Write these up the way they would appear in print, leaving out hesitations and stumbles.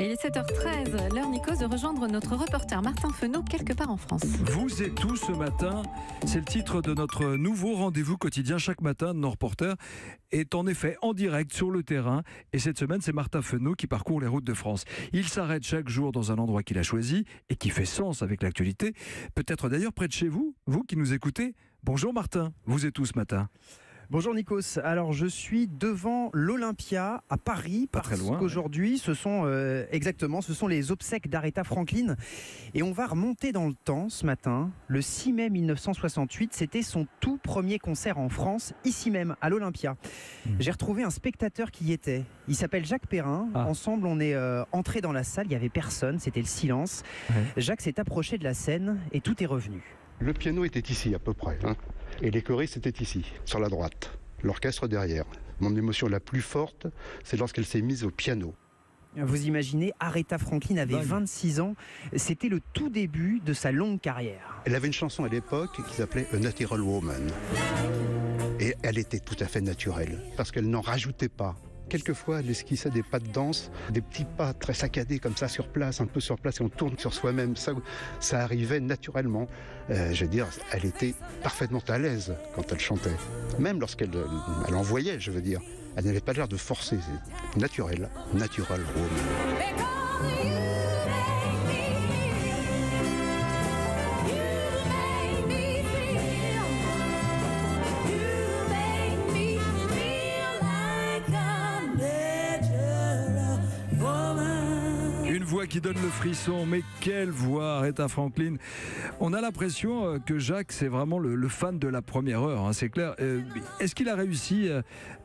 Et il est 7h13, l'heure Nikos de rejoindre notre reporter Martin Fenot quelque part en France. Vous et tout ce matin, c'est le titre de notre nouveau rendez-vous quotidien chaque matin de nos reporters est en effet en direct sur le terrain et cette semaine c'est Martin Fenot qui parcourt les routes de France. Il s'arrête chaque jour dans un endroit qu'il a choisi et qui fait sens avec l'actualité, peut-être d'ailleurs près de chez vous, vous qui nous écoutez. Bonjour Martin, vous et tout ce matin. Bonjour Nikos, alors je suis devant l'Olympia à Paris parce qu'aujourd'hui ce sont les obsèques d'Aretha Franklin et on va remonter dans le temps ce matin. Le 6 mai 1968, c'était son tout premier concert en France, ici même à l'Olympia. J'ai retrouvé un spectateur qui y était, il s'appelle Jacques Perrin. Ensemble on est entré dans la salle, il n'y avait personne, c'était le silence. Jacques s'est approché de la scène et tout est revenu. Le piano était ici à peu près, et les choristes étaient ici, sur la droite, l'orchestre derrière. Mon émotion la plus forte, c'est lorsqu'elle s'est mise au piano. Vous imaginez, Aretha Franklin avait 26 ans, c'était le tout début de sa longue carrière. Elle avait une chanson à l'époque qui s'appelait A Natural Woman. Et elle était tout à fait naturelle, parce qu'elle n'en rajoutait pas. Quelquefois, elle esquissait des pas de danse, des petits pas très saccadés comme ça sur place, un peu sur place, et on tourne sur soi-même. Ça arrivait naturellement. Je veux dire, elle était parfaitement à l'aise quand elle chantait. Même lorsqu'elle envoyait, je veux dire. Elle n'avait pas l'air de forcer. C'est naturel. Natural woman. Une voix qui donne le frisson, mais quelle voix, Aretha Franklin. On a l'impression que Jacques, c'est vraiment le fan de la première heure, c'est clair. Est-ce qu'il a réussi,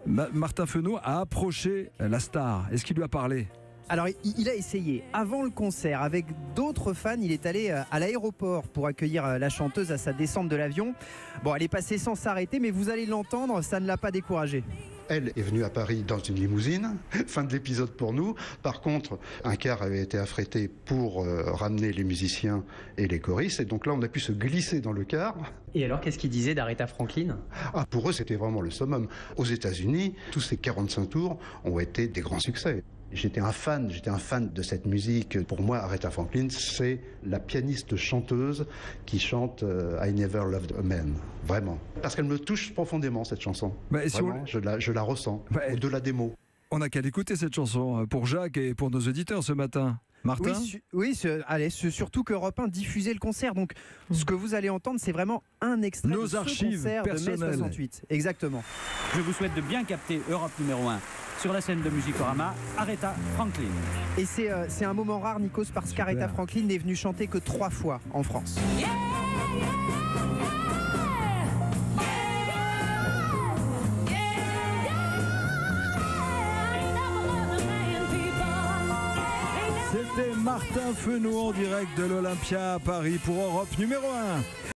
Martin Fenot, à approcher la star? Est-ce qu'il lui a parlé? Alors il a essayé, avant le concert, avec d'autres fans, il est allé à l'aéroport pour accueillir la chanteuse à sa descente de l'avion. Bon, elle est passée sans s'arrêter, mais vous allez l'entendre, ça ne l'a pas découragée. Elle est venue à Paris dans une limousine, fin de l'épisode pour nous. Par contre, un car avait été affrété pour ramener les musiciens et les choristes. Et donc là, on a pu se glisser dans le car. Et alors, qu'est-ce qu'il disait d'Aretha Franklin ? Pour eux, c'était vraiment le summum. Aux États-Unis, tous ces 45 tours ont été des grands succès. J'étais un fan de cette musique. Pour moi, Aretha Franklin, c'est la pianiste chanteuse qui chante I Never Loved a Man. Vraiment. Parce qu'elle me touche profondément, cette chanson. Vraiment, je la ressens, au-delà des mots. On n'a qu'à l'écouter, cette chanson, pour Jacques et pour nos auditeurs ce matin. Martin ? Allez, surtout qu'Europe 1 diffusait le concert. Donc, ce que vous allez entendre, c'est vraiment un extrait de ce concert personnelles. De mai 68. Exactement. Je vous souhaite de bien capter Europe numéro 1. Sur la scène de Musicorama, Aretha Franklin. Et c'est un moment rare, Nikos, parce qu'Aretha Franklin n'est venue chanter que 3 fois en France. C'était Martin Fenot en direct de l'Olympia à Paris pour Europe numéro 1.